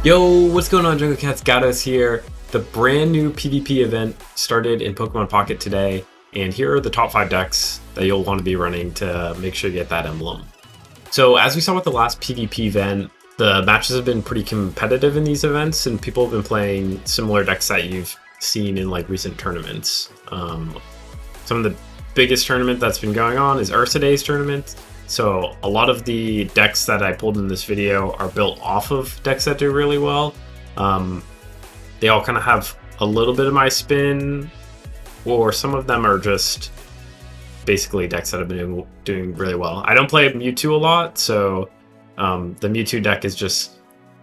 Yo, what's going on, Jungle Cats? Gatos here. The brand new PvP event started in Pokemon Pocket today, and here are the top 5 decks that you'll want to be running to make sure you get that emblem. So as we saw with the last PvP event, the matches have been pretty competitive in these events, and people have been playing similar decks that you've seen in like recent tournaments. Some of the biggest tournament that's been going on is Ursuday's tournament. So a lot of the decks that I pulled in this video are built off of decks that do really well. They all kind of have a little bit of my spin, or some of them are just basically decks that have been doing really well. I don't play Mewtwo a lot, so the Mewtwo deck is just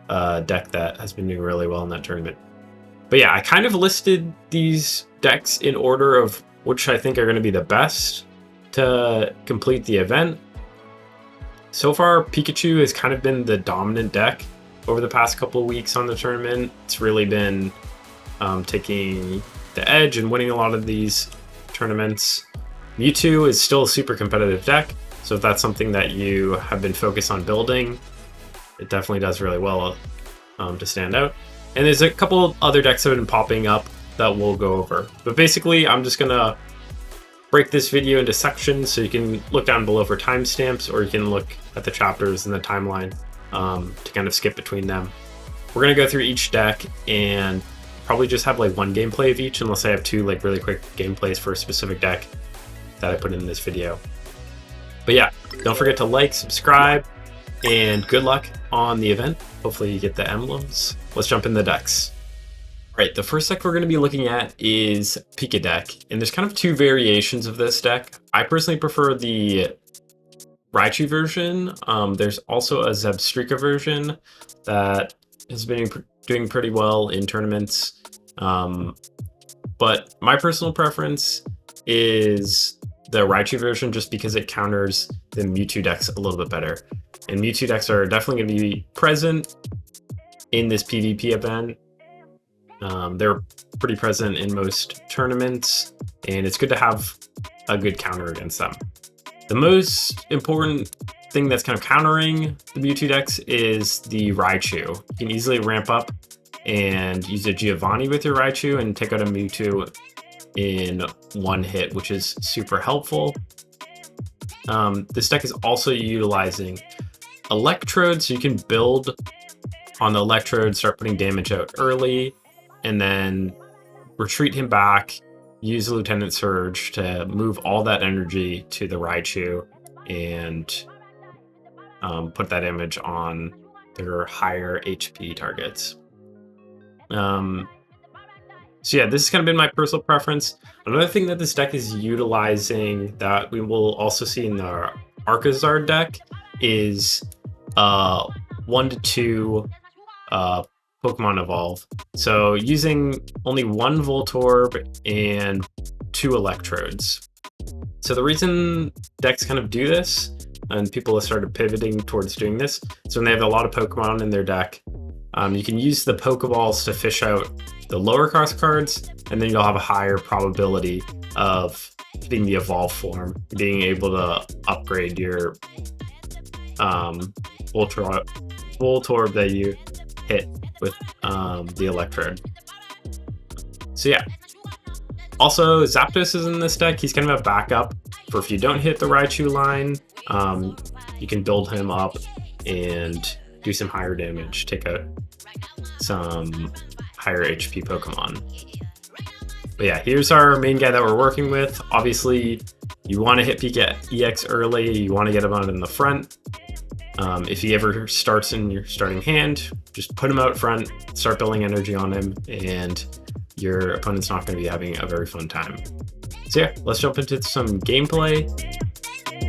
a deck that has been doing really well in that tournament. But yeah, I kind of listed these decks in order of which I think are going to be the best to complete the event. So far, Pikachu has kind of been the dominant deck over the past couple of weeks on the tournament. It's really been taking the edge and winning a lot of these tournaments. Mewtwo is still a super competitive deck, so if that's something that you have been focused on building, it definitely does really well to stand out. And there's a couple other decks that have been popping up that we'll go over. But basically, I'm just going to break this video into sections, so you can look down below for timestamps, or you can look at the chapters in the timeline to kind of skip between them. We're going to go through each deck and probably just have like one gameplay of each, unless I have two like really quick gameplays for a specific deck that I put in this video. But yeah, don't forget to like, subscribe, and good luck on the event. Hopefully you get the emblems. Let's jump in the decks. Right, the first deck we're going to be looking at is Pika deck, and there's kind of two variations of this deck. I personally prefer the Raichu version. There's also a Zebstrika version that has been doing pretty well in tournaments. But my personal preference is the Raichu version, just because it counters the Mewtwo decks a little bit better. And Mewtwo decks are definitely going to be present in this PvP event. They're pretty present in most tournaments, and it's good to have a good counter against them. The most important thing that's kind of countering the Mewtwo decks is the Raichu. You can easily ramp up and use a Giovanni with your Raichu and take out a Mewtwo in one hit, which is super helpful. This deck is also utilizing Electrodes, so you can build on the Electrode, start putting damage out early, and then retreat him back, use Lieutenant Surge to move all that energy to the Raichu and put that damage on their higher HP targets. So yeah, this has kind of been my personal preference. Another thing that this deck is utilizing that we will also see in the Arcazard deck is 1 to 2 Pokemon Evolve. So using only one Voltorb and 2 Electrodes. So the reason decks kind of do this, and people have started pivoting towards doing this, is when they have a lot of Pokemon in their deck, you can use the Pokeballs to fish out the lower cost cards, and then you'll have a higher probability of hitting the Evolve form, being able to upgrade your Voltorb that you hit with the Electrode. So yeah. Also, Zapdos is in this deck. He's kind of a backup for if you don't hit the Raichu line. You can build him up and do some higher damage, take out some higher HP Pokemon. But yeah, here's our main guy that we're working with. Obviously, you want to hit Pika EX early. You want to get him out in the front. If he ever starts in your starting hand, just put him out front, start building energy on him, and your opponent's not going to be having a very fun time. So yeah, let's jump into some gameplay.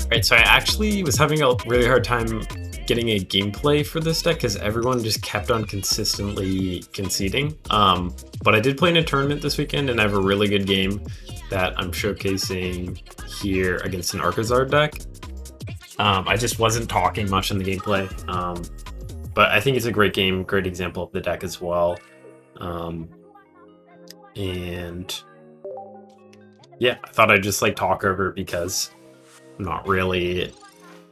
Alright, so I actually was having a really hard time getting a gameplay for this deck because everyone just kept on consistently conceding. But I did play in a tournament this weekend, and I have a really good game that I'm showcasing here against an Arcazard deck. I just wasn't talking much in the gameplay, but I think it's a great game, great example of the deck as well. And yeah, I thought I'd just like talk over it because I'm not really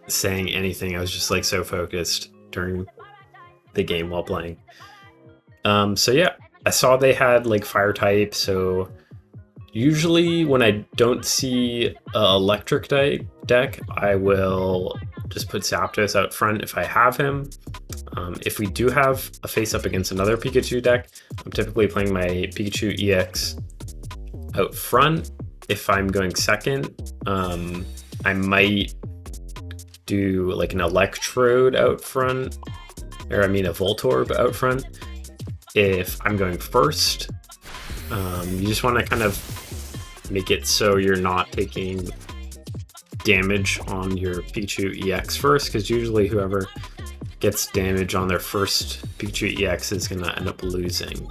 saying anything. I was just like so focused during the game while playing. So yeah, I saw they had like fire type, so usually when I don't see a electric deck, I will just put Zapdos out front if I have him. If we do have a face up against another Pikachu deck, I'm typically playing my Pikachu EX out front. If I'm going second, I might do like an Electrode out front, or I mean a Voltorb out front. If I'm going first, you just want to kind of make it so you're not taking damage on your Pikachu EX first, because usually whoever gets damage on their first Pikachu EX is going to end up losing.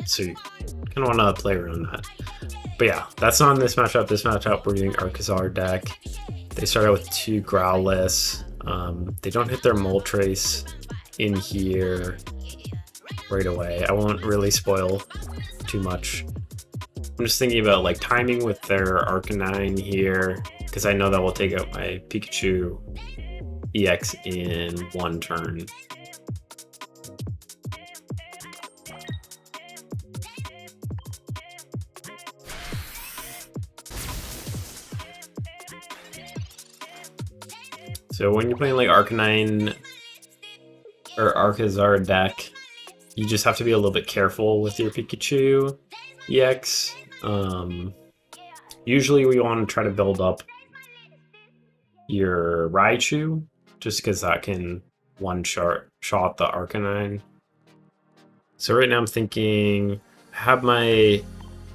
So you kind of want to play around that. But yeah, that's not in this matchup. This matchup, we're doing Arcazard deck. They start out with 2 Growlithe. They don't hit their Moltres in here right away. I won't really spoil too much. I'm just thinking about like timing with their Arcanine here, because I know that will take out my Pikachu EX in 1 turn. So when you're playing like Arcanine or Arcazard deck, you just have to be a little bit careful with your Pikachu EX. Usually we want to try to build up your Raichu, just because that can one-shot the Arcanine. So right now I'm thinking, I have my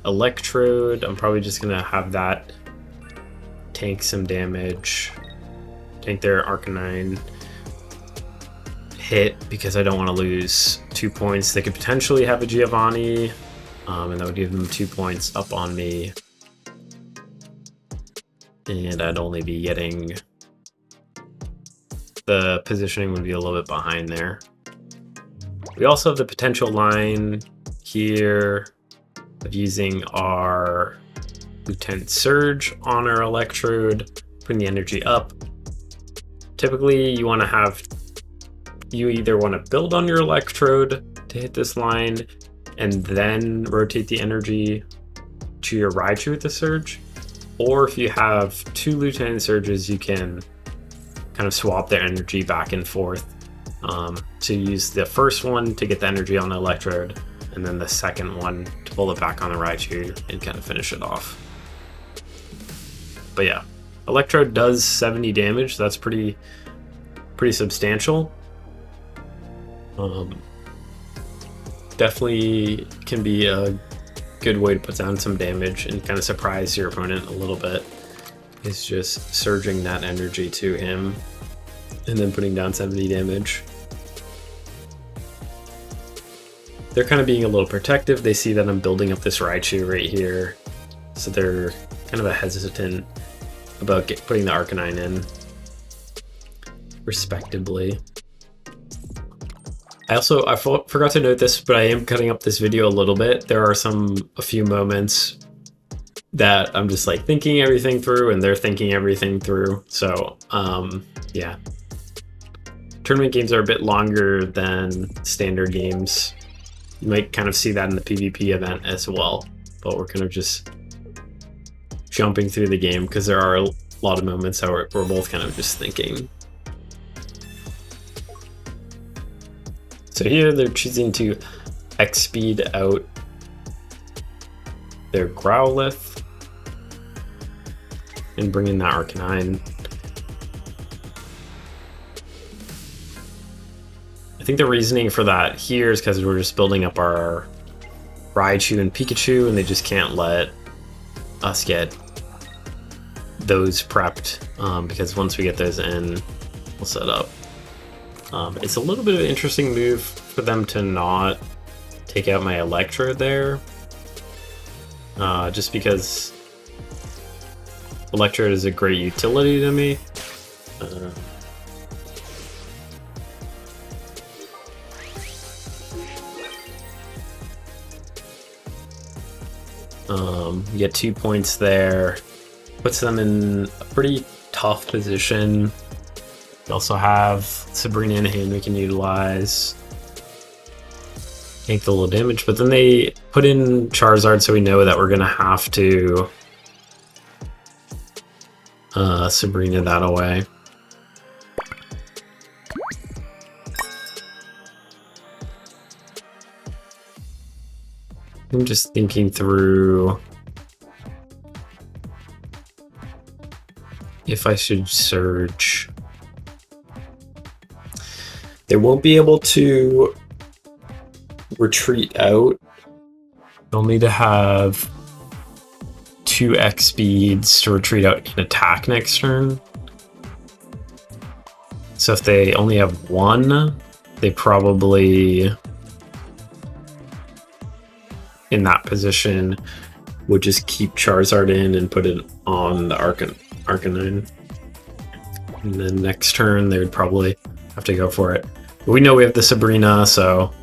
Electrode. I'm probably just going to have that tank some damage. Tank their Arcanine hit, because I don't want to lose 2 points. They could potentially have a Giovanni, and that would give them 2 points up on me. And I'd only be getting... the positioning would be a little bit behind there. We also have the potential line here of using our Lieutenant Surge on our Electrode, putting the energy up. Typically, you want to have... you either want to build on your Electrode to hit this line, and then rotate the energy to your Raichu with the Surge. Or if you have 2 Lieutenant Surges, you can kind of swap their energy back and forth. So you use the first one to get the energy on the Electrode, and then the second one to pull it back on the Raichu and kind of finish it off. But yeah, Electrode does 70 damage, so that's pretty substantial. Definitely can be a good way to put down some damage and kind of surprise your opponent a little bit, is just surging that energy to him and then putting down 70 damage. They're kind of being a little protective. They see that I'm building up this Raichu right here, so they're kind of hesitant about putting the Arcanine in, respectively. I forgot to note this, but I am cutting up this video a little bit. There are a few moments that I'm just like thinking everything through, and they're thinking everything through. So yeah, tournament games are a bit longer than standard games. You might kind of see that in the PvP event as well, but we're kind of just jumping through the game because there are a lot of moments that we're both kind of just thinking. So here they're choosing to X-speed out their Growlithe and bring in that Arcanine. I think the reasoning for that here is because we're just building up our Raichu and Pikachu, and they just can't let us get those prepped, because once we get those in, we'll set up. It's a little bit of an interesting move for them to not take out my Electrode there, just because Electrode is a great utility to me. You get 2 points there, puts them in a pretty tough position. We also have Sabrina in hand we can utilize. take the little damage, but then they put in Charizard, so we know that we're gonna have to Sabrina that away. I'm just thinking through if I should Surge. They won't be able to retreat out. They'll need to have 2 X speeds to retreat out and attack next turn. So if they only have 1, they probably, in that position, would just keep Charizard in and put it on the Arcanine. And then next turn, they would probably have to go for it. But we know we have the Sabrina, so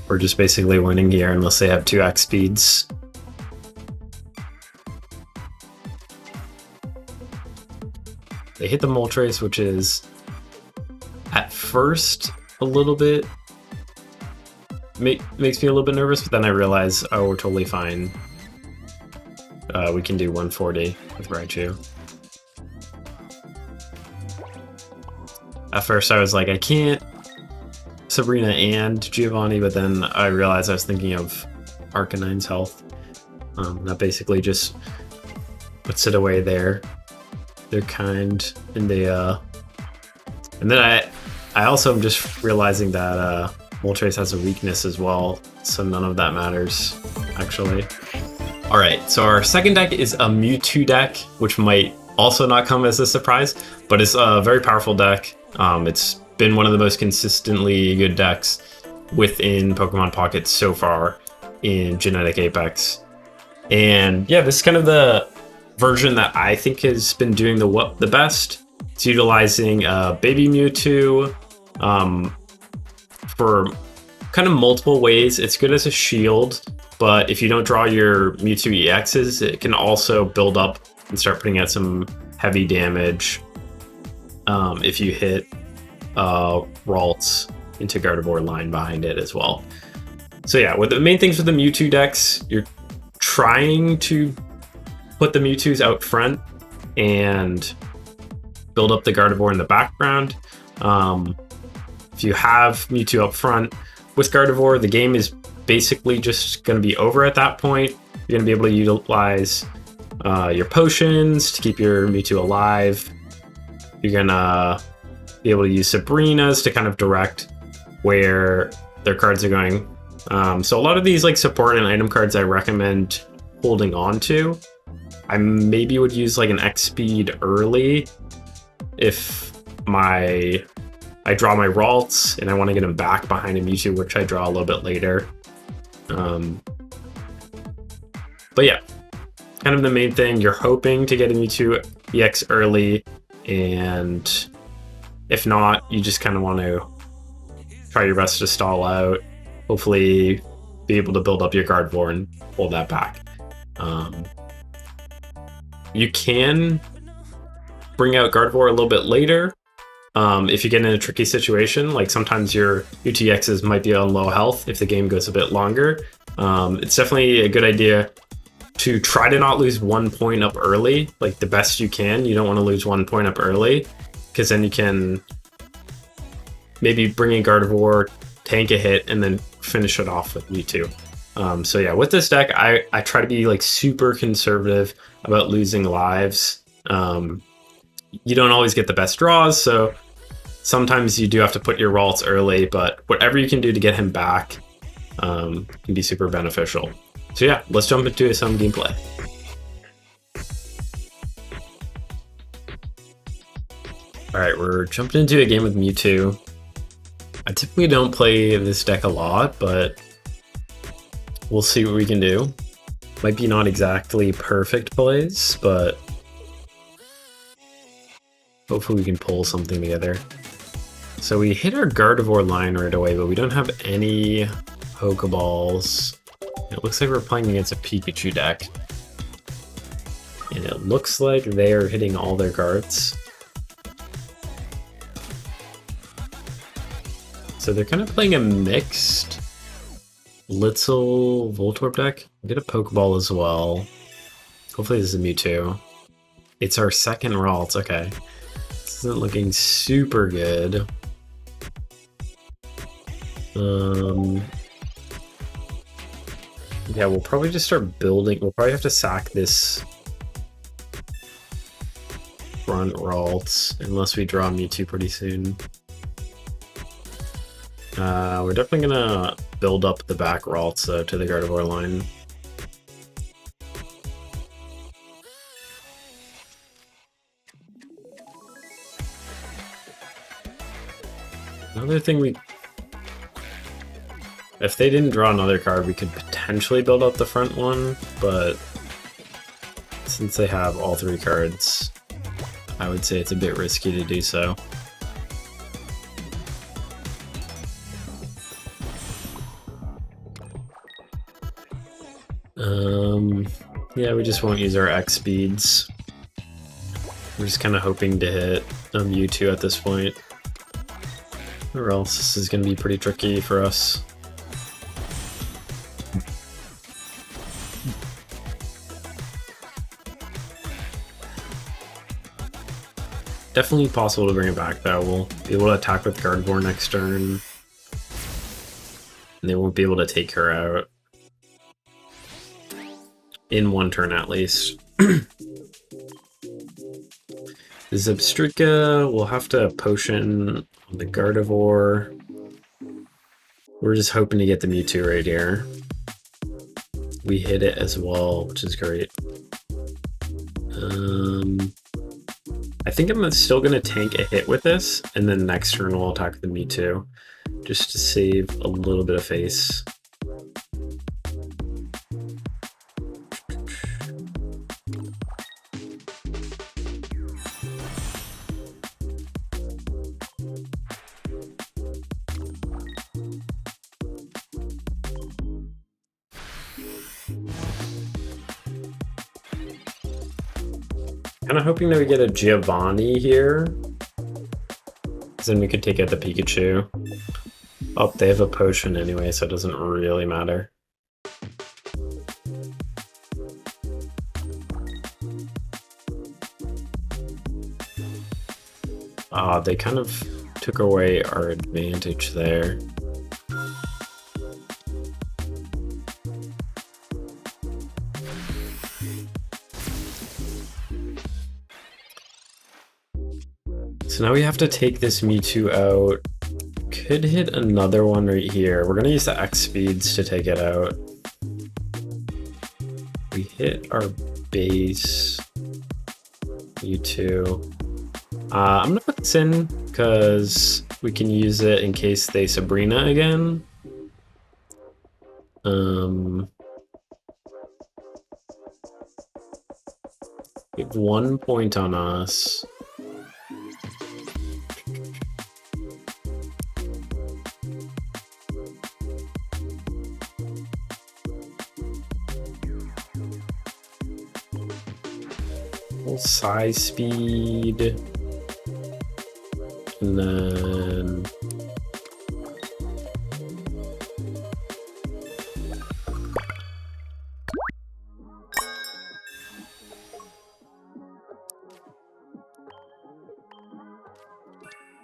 we're just basically winning here unless they have 2 X speeds. They hit the Moltres, which is at first a little bit makes me a little bit nervous, but then I realize, oh, we're totally fine. We can do 140 with Raichu. At first I was like, I can't Sabrina and Giovanni, but then I realized I was thinking of Arcanine's health. That basically just puts it away there. They're kind, and they and then I also am just realizing that Moltres has a weakness as well, so none of that matters, actually. Alright, so our second deck is a Mewtwo deck, which might also not come as a surprise, but it's a very powerful deck. It's been one of the most consistently good decks within Pokemon Pocket so far in Genetic Apex. And yeah, this is kind of the version that I think has been doing the best. It's utilizing Baby Mewtwo for kind of multiple ways. It's good as a shield, but if you don't draw your Mewtwo EXs, it can also build up and start putting out some heavy damage if you hit Ralts into Gardevoir line behind it as well. So yeah, with the main things with the Mewtwo decks, you're trying to put the Mewtwo's out front and build up the Gardevoir in the background. If you have Mewtwo up front with Gardevoir, the game is basically just going to be over at that point. You're going to be able to utilize your potions to keep your Mewtwo alive. You're going to be able to use Sabrinas to kind of direct where their cards are going. So a lot of these like support and item cards I recommend holding on to. I maybe would use like an X speed early if I draw my Ralts and I want to get them back behind a Mewtwo, which I draw a little bit later. But yeah, kind of the main thing, you're hoping to get a Mewtwo EX early, and if not, you just kind of want to try your best to stall out, hopefully be able to build up your Gardevoir and hold that back. You can bring out Gardevoir a little bit later if you get in a tricky situation. Like sometimes your UTXs might be on low health if the game goes a bit longer. It's definitely a good idea to try to not lose 1 point up early, like the best you can. You don't want to lose 1 point up early, because then you can maybe bring in Gardevoir, tank a hit, and then finish it off with Mewtwo. So yeah, with this deck, I try to be like super conservative about losing lives. You don't always get the best draws, so sometimes you do have to put your Ralts early, but whatever you can do to get him back can be super beneficial. So yeah, let's jump into some gameplay. Alright, we're jumping into a game with Mewtwo. I typically don't play this deck a lot, but we'll see what we can do. Might be not exactly perfect plays, but hopefully we can pull something together. So we hit our Gardevoir line right away, but we don't have any Pokeballs. It looks like we're playing against a Pikachu deck. And it looks like they are hitting all their guards. So they're kind of playing a mixed Litzel Voltorb deck. We get a Pokeball as well. Hopefully this is a Mewtwo. It's our second Ralts, okay. This isn't looking super good. Yeah, we'll probably just start building. We'll probably have to sack this front Ralts unless we draw Mewtwo pretty soon. We're definitely gonna build up the back Ralts though to the Gardevoir line. Another thing if they didn't draw another card, we could potentially build up the front one, but since they have all three cards, I would say it's a bit risky to do so. Yeah, we just won't use our X speeds. We're just kind of hoping to hit Mewtwo at this point, or else this is going to be pretty tricky for us. Definitely possible to bring it back though. We'll be able to attack with Gardevoir next turn, and they won't be able to take her out. In one turn at least. The Zebstrika will have to potion on the Gardevoir. We're just hoping to get the Mewtwo right here. We hit it as well, which is great. I think I'm still going to tank a hit with this, and then next turn we'll attack the Mewtwo, just to save a little bit of face. Kind of hoping that we get a Giovanni here, because then we could take out the Pikachu. Oh, they have a potion anyway, so it doesn't really matter. They kind of took away our advantage there. So now we have to take this Mewtwo out. Could hit another one right here. We're gonna use the X speeds to take it out. We hit our base Mewtwo. I'm gonna put this in because we can use it in case they Sabrina again. We have 1 point on us. Size speed, and then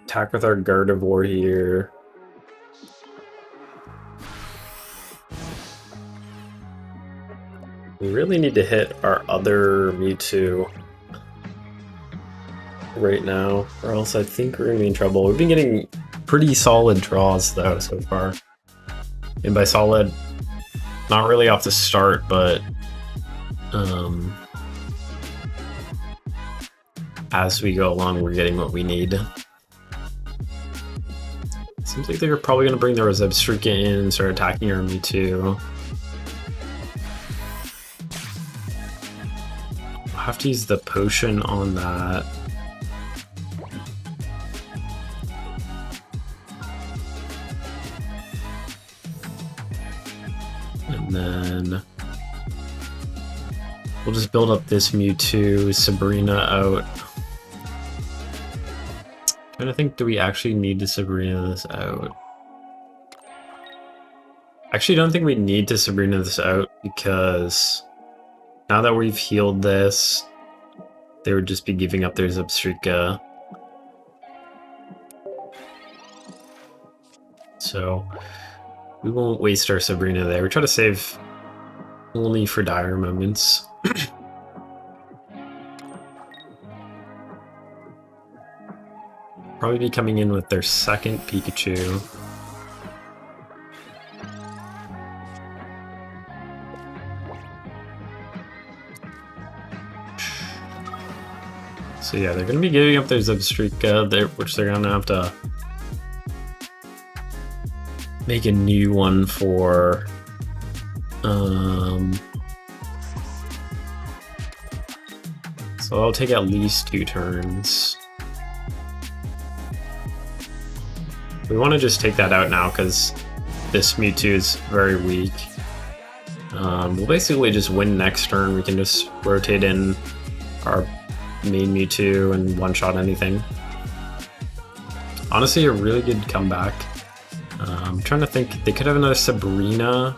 attack with our Gardevoir here. We really need to hit our other Mewtwo right now, or else I think we're gonna be in trouble. We've been getting pretty solid draws though so far, and by solid, not really off the start, but as we go along, we're getting what we need. Seems like they're probably gonna bring their Zebstrika in and start attacking our Mewtwo. I'll have to use the potion on that. And then we'll just build up this Mewtwo, Sabrina out. Trying to think, do we actually need to Sabrina this out? Actually, don't think we need to Sabrina this out, because now that we've healed this, they would just be giving up their Zubstrika. So we won't waste our Sabrina there. We try to save only for dire moments. Probably be coming in with their second Pikachu. So yeah, they're going to be giving up their Zubstrika, which they're going to have to make a new one for. So I'll take at least 2 turns. We want to just take that out now because this Mewtwo is very weak. We'll basically just win next turn. We can just rotate in our main Mewtwo and one-shot anything. Honestly, a really good comeback. I'm trying to think. They could have another Sabrina.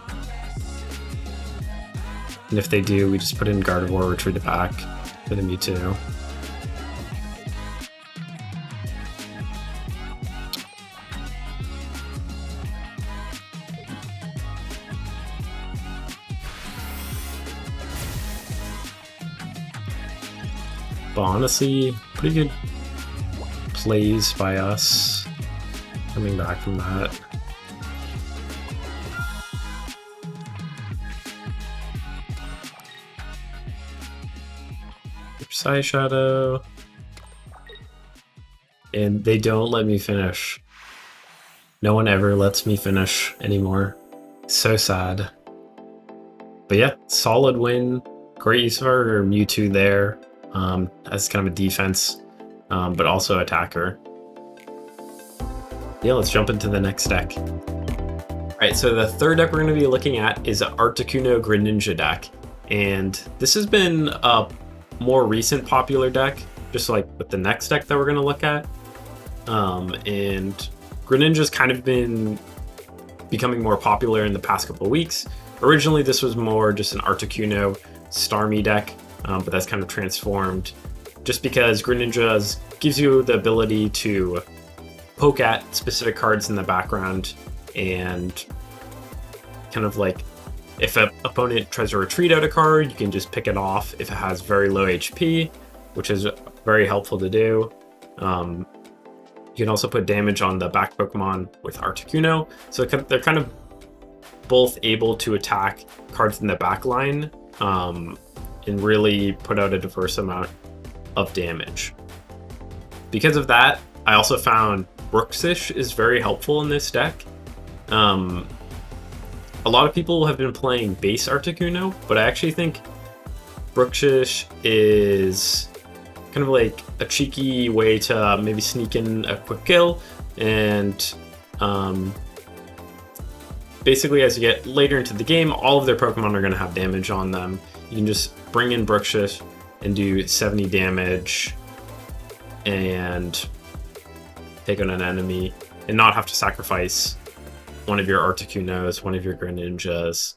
And if they do, we just put in Gardevoir, retreat it back for the Mewtwo. But honestly, pretty good plays by us coming back from that. Side Shadow. And they don't let me finish. No one ever lets me finish anymore. So sad. But yeah, solid win. Great use of our Mewtwo there. As kind of a defense, but also attacker. Yeah, let's jump into the next deck. Alright, so the third deck we're going to be looking at is an Articuno Greninja deck. And this has been a more recent popular deck, just like with the next deck that we're going to look at. And Greninja's kind of been becoming more popular in the past couple of weeks. Originally, this was more just an Articuno Starmie deck. But that's kind of transformed just because Greninja gives you the ability to poke at specific cards in the background, and kind of like if an opponent tries to retreat out a card, you can just pick it off if it has very low HP, which is very helpful to do. You can also put damage on the back Pokemon with Articuno, so they're kind of both able to attack cards in the back line. And really put out a diverse amount of damage. Because of that, I also found Brooksish is very helpful in this deck. A lot of people have been playing base Articuno, but I actually think Brooksish is kind of like a cheeky way to maybe sneak in a quick kill, and basically as you get later into the game, all of their Pokemon are going to have damage on them. You can just bring in Brooksish and do 70 damage and take on an enemy and not have to sacrifice one of your Articunos, one of your Greninjas.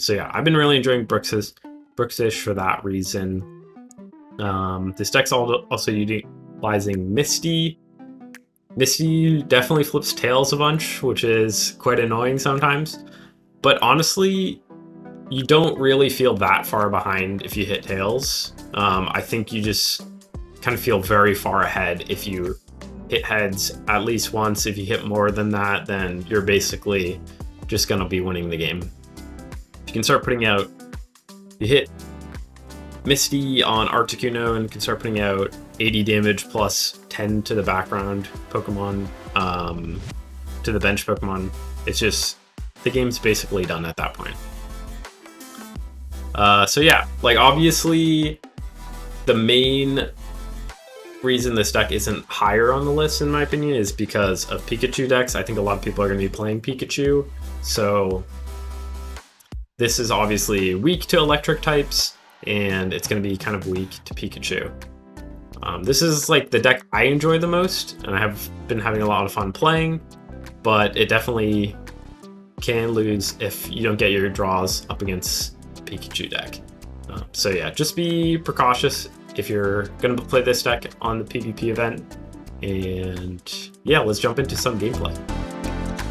So yeah, I've been really enjoying Brooksish for that reason. This deck's also utilizing Misty. Misty definitely flips tails a bunch, which is quite annoying sometimes. But honestly, you don't really feel that far behind if you hit tails. I think you just kind of feel very far ahead if you hit heads at least once. If you hit more than that, then you're basically just going to be winning the game. You can start putting out, you hit Misty on Articuno and can start putting out 80 damage plus 10 to the background Pokemon, to the bench Pokemon. It's just, the game's basically done at that point. So yeah, like obviously the main reason this deck isn't higher on the list, in my opinion, is because of Pikachu decks. I think a lot of people are going to be playing Pikachu, so this is obviously weak to electric types, and it's going to be kind of weak to Pikachu. This is like the deck I enjoy the most, and I have been having a lot of fun playing, but it definitely can lose if you don't get your draws up against Pikachu deck. So yeah, just be precautious if you're going to play this deck on the PvP event. And yeah, let's jump into some gameplay.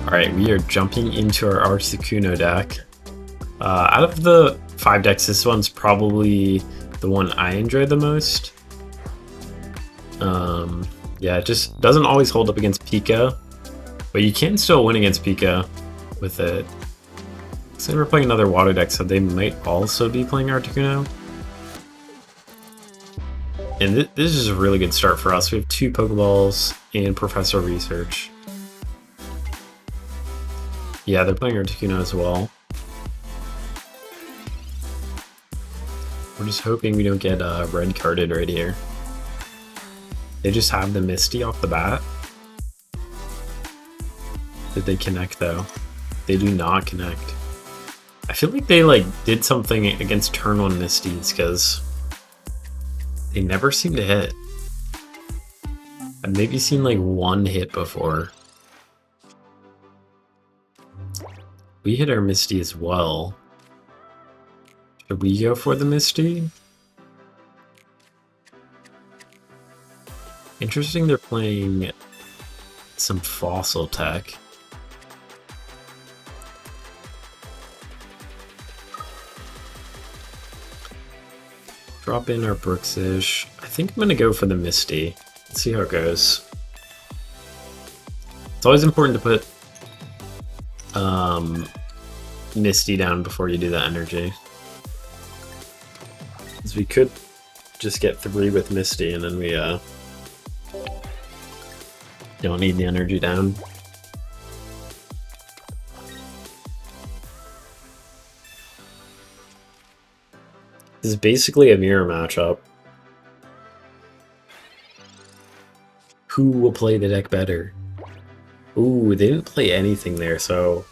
Alright, we are jumping into our Articuno deck. Out of the 5 decks, this one's probably the one I enjoy the most. Yeah, it just doesn't always hold up against Pika, but you can still win against Pika with it. So we're playing another water deck, so they might also be playing Articuno. And this is a really good start for us. We have 2 Pokeballs and Professor Research. Yeah, they're playing Articuno as well. We're just hoping we don't get red carded right here. They just have the Misty off the bat. Did they connect though? They do not connect. I feel like they did something against turn 1 Misties because they never seem to hit. I've maybe seen like 1 hit before. We hit our Misty as well. Should we go for the Misty? Interesting, they're playing some fossil tech. Drop in our Brooksish. I think I'm gonna go for the Misty. Let's see how it goes. It's always important to put Misty down before you do the energy. Because we could just get 3 with Misty and then we don't need the energy down. This is basically a mirror matchup. Who will play the deck better? Ooh, they didn't play anything there, so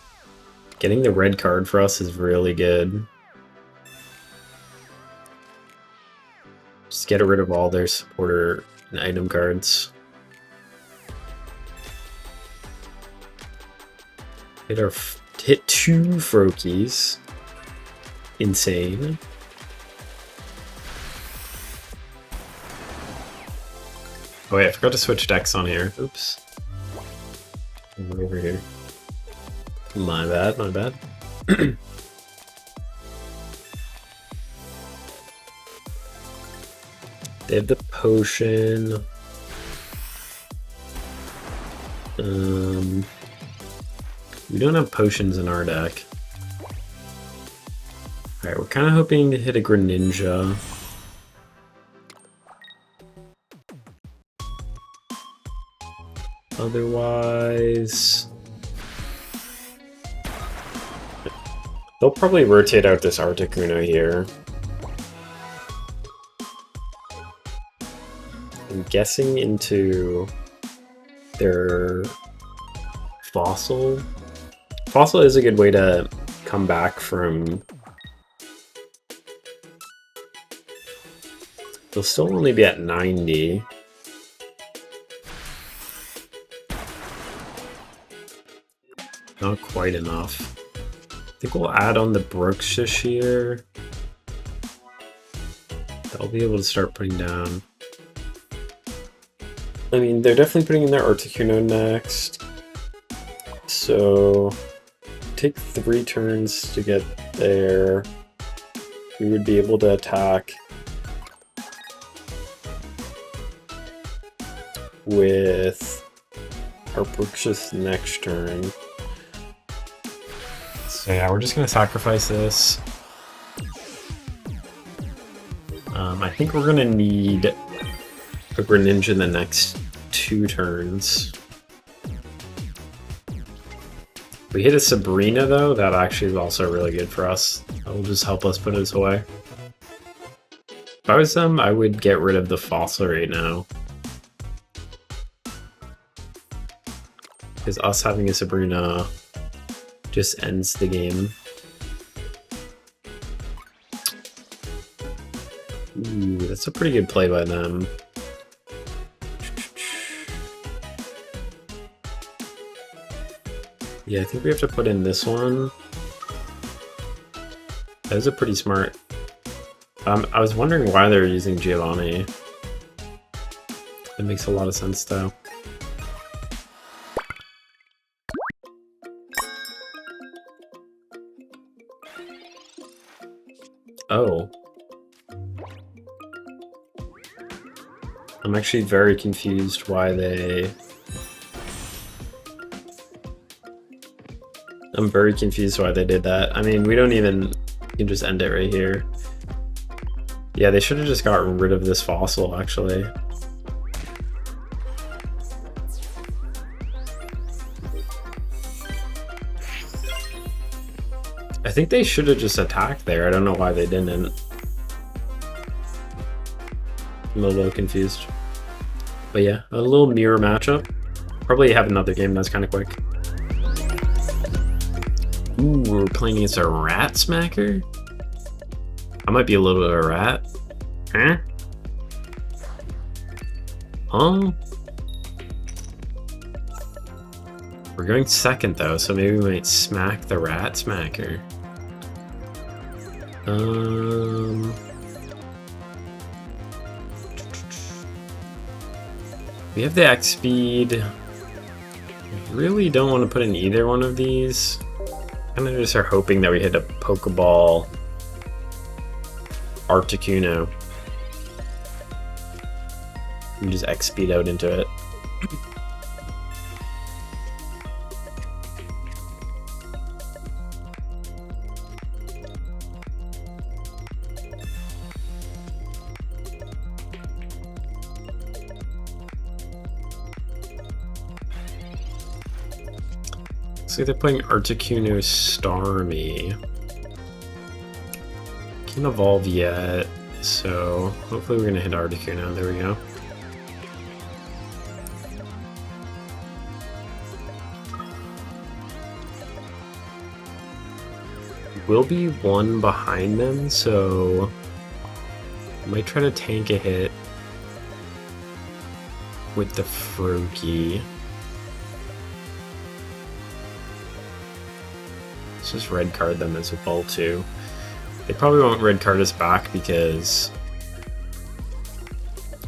getting the red card for us is really good. Just get rid of all their supporter and item cards. Hit 2 Froakies. Insane. Oh wait, I forgot to switch decks on here. Oops. Over here. My bad, my bad. They have the potion. We don't have potions in our deck. Alright, we're kind of hoping to hit a Greninja. Otherwise, they'll probably rotate out this Articuno here. I'm guessing into their Fossil. Fossil is a good way to come back from... They'll still only be at 90. Not quite enough. I think we'll add on the Brooksish here. They'll be able to start putting down. I mean, they're definitely putting in their Articuno next. So, take 3 turns to get there. We would be able to attack with our Brooksish next turn. So yeah, we're just gonna sacrifice this. I think we're gonna need a Greninja in the next 2 turns. If we hit a Sabrina though, that actually is also really good for us. That will just help us put us away. If I was them, I would get rid of the Fossil right now. Because us having a Sabrina just ends the game. Ooh, that's a pretty good play by them. Yeah, I think we have to put in this one. That was a pretty smart. I was wondering why they're using Giovanni. It makes a lot of sense though. Oh. I'm actually very confused why they... I'm very confused why they did that. I mean, we don't even... You can just end it right here. Yeah, they should have just gotten rid of this fossil, actually. I think they should have just attacked there. I don't know why they didn't. I'm a little confused. But yeah, a little mirror matchup. Probably have another game that's kind of quick. Ooh, we're playing against a rat smacker? I might be a little bit of a rat. Huh? Huh? We're going second though, so maybe we might smack the rat smacker. We have the X speed. I really don't want to put in either one of these. Kind of just are hoping that we hit a Pokeball Articuno. And just X speed out into it. So they're playing Articuno Starmie. Can't evolve yet, so hopefully we're gonna hit Articuno. There we go. We'll be one behind them, so I might try to tank a hit with the Froakie. Let's just red card them as well too. They probably won't red card us back because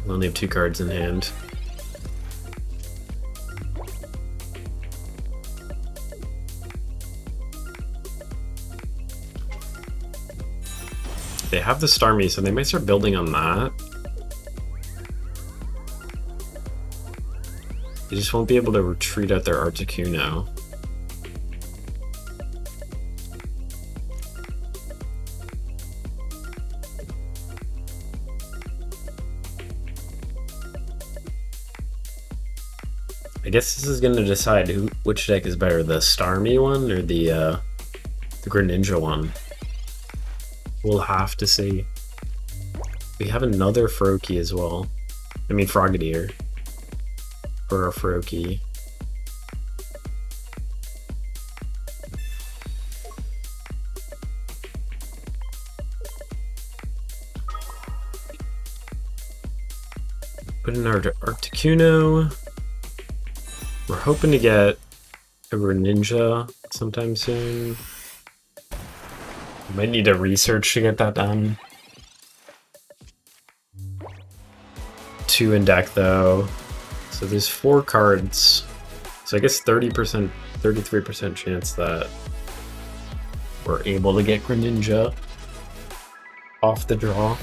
we only have 2 cards in hand. They have the Starmie, so they might start building on that. They just won't be able to retreat out their Articuno. I guess this is going to decide which deck is better, the Starmie one or the Greninja one. We'll have to see. We have another Froakie as well. I mean Frogadier for our Froakie. Put in our Articuno. We're hoping to get a Greninja sometime soon. We might need to research to get that done. 2 in deck though. So there's 4 cards. So I guess 30%, 33% chance that we're able to get Greninja off the draw.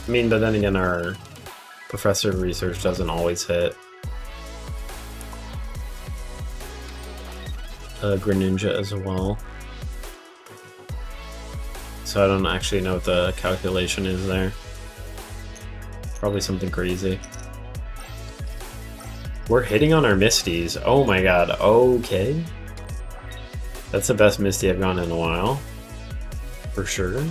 I mean, but then again, our Professor of Research doesn't always hit. Greninja as well. So I don't actually know what the calculation is there. Probably something crazy. We're hitting on our Misties. Oh my god, okay. That's the best Misty I've gotten in a while. For sure.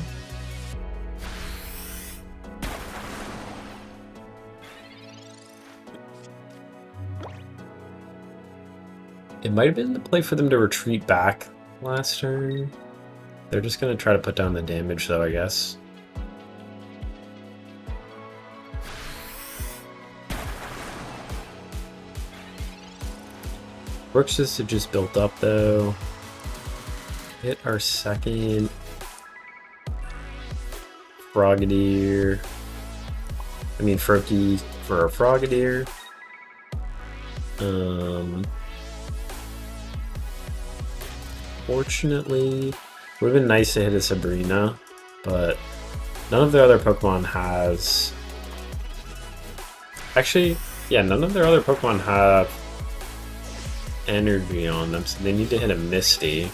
It might have been the play for them to retreat back last turn. They're just going to try to put down the damage though, I guess. Brooks have just built up though. Hit our second Frogadier. I mean Froakie for our Frogadier. Fortunately, would have been nice to hit a Sabrina, but none of their other Pokemon has... Actually, yeah, none of their other Pokemon have energy on them, so they need to hit a Misty.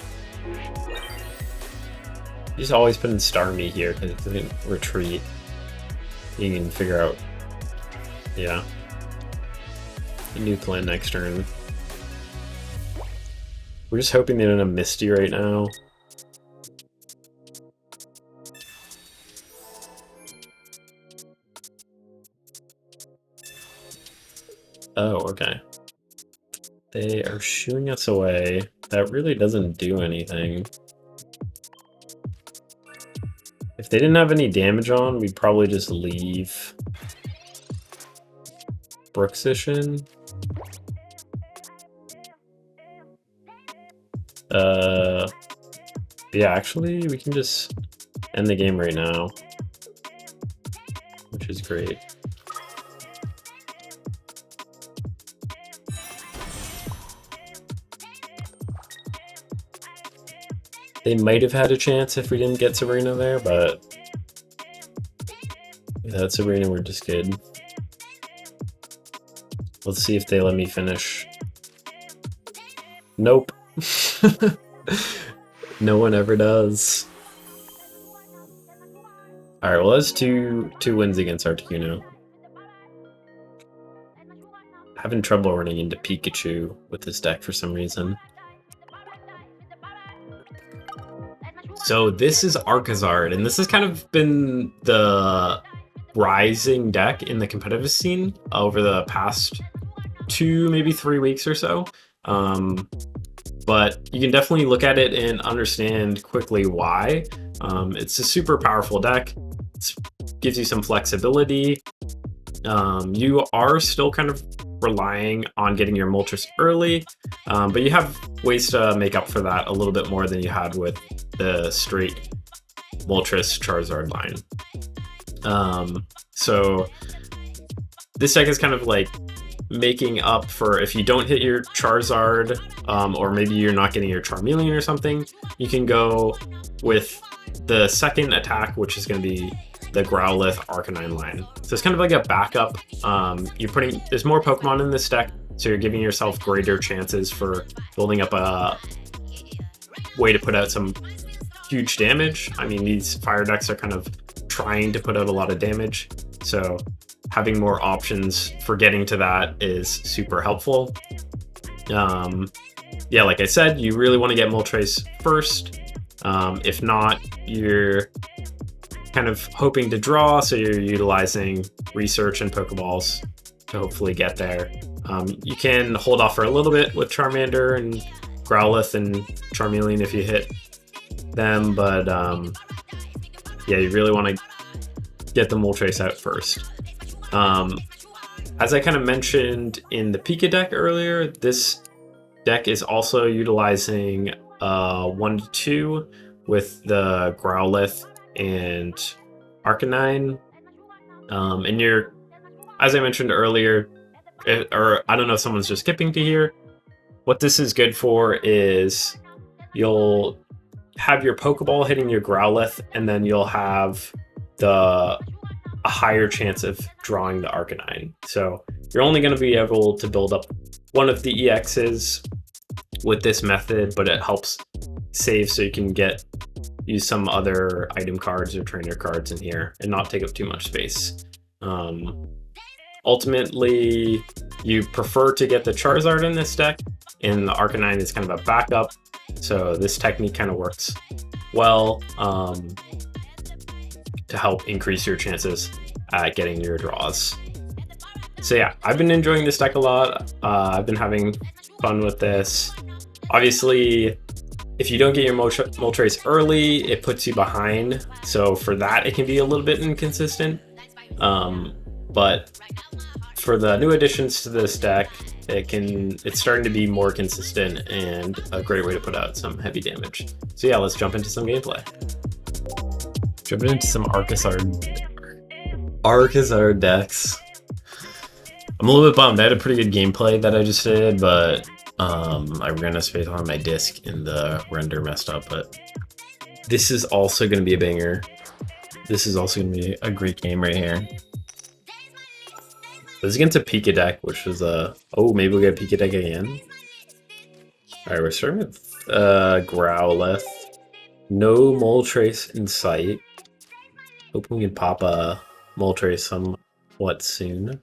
Just always put in Starmie here because it doesn't retreat. You can figure out, yeah, a new plan next turn. We're just hoping they don't have Misty right now. Oh, okay. They are shooing us away. That really doesn't do anything. If they didn't have any damage on, we'd probably just leave Brooksish. Yeah, actually, we can just end the game right now, which is great. They might have had a chance if we didn't get Sabrina there, but without Sabrina, we're just good. Let's see if they let me finish. Nope. No one ever does. Alright, well that's two wins against Articuno. Having trouble running into Pikachu with this deck for some reason. So this is Arcazard, and this has kind of been the rising deck in the competitive scene over the past 2, maybe 3 weeks or so. But you can definitely look at it and understand quickly why. It's a super powerful deck. It gives you some flexibility. You are still kind of relying on getting your Moltres early, but you have ways to make up for that a little bit more than you had with the straight Moltres Charizard line. So this deck is kind of like making up for if you don't hit your Charizard, or maybe you're not getting your Charmeleon or something, you can go with the second attack, which is going to be the Growlithe Arcanine line. So it's kind of like a backup. There's more Pokemon in this deck, so you're giving yourself greater chances for building up a way to put out some huge damage. I mean, these fire decks are kind of trying to put out a lot of damage, so having more options for getting to that is super helpful. Yeah, like I said, you really want to get Moltres first. If not, you're kind of hoping to draw, so you're utilizing research and Pokeballs to hopefully get there. You can hold off for a little bit with Charmander and Growlithe and Charmeleon if you hit them, but yeah, you really want to get the Moltres out first. As I kind of mentioned in the Pika deck earlier, this deck is also utilizing 1-2 with the Growlithe and Arcanine. And you're, as I mentioned earlier, or I don't know if someone's just skipping to here, what this is good for is you'll have your Pokeball hitting your Growlithe, and then you'll have a higher chance of drawing the Arcanine. So you're only going to be able to build up one of the EXs with this method, but it helps save so you can use some other item cards or trainer cards in here and not take up too much space. Ultimately, you prefer to get the Charizard in this deck, and the Arcanine is kind of a backup. So this technique kind of works well to help increase your chances at getting your draws. So yeah, I've been enjoying this deck a lot. I've been having fun with this. Obviously, if you don't get your Moltres early, it puts you behind. So for that, it can be a little bit inconsistent. But for the new additions to this deck, It's starting to be more consistent and a great way to put out some heavy damage. So yeah, let's jump into some gameplay. Jumping into some Arcazard decks. I'm a little bit bummed. I had a pretty good gameplay that I just did, but I ran out of space on my disc and the render messed up. But this is also going to be a banger. This is also going to be a great game right here. This is against a Pika deck, which was oh, maybe we'll get a Pika deck again. Alright, we're starting with Growlithe. No Moltres in sight. Hoping we can pop a Moltres somewhat soon.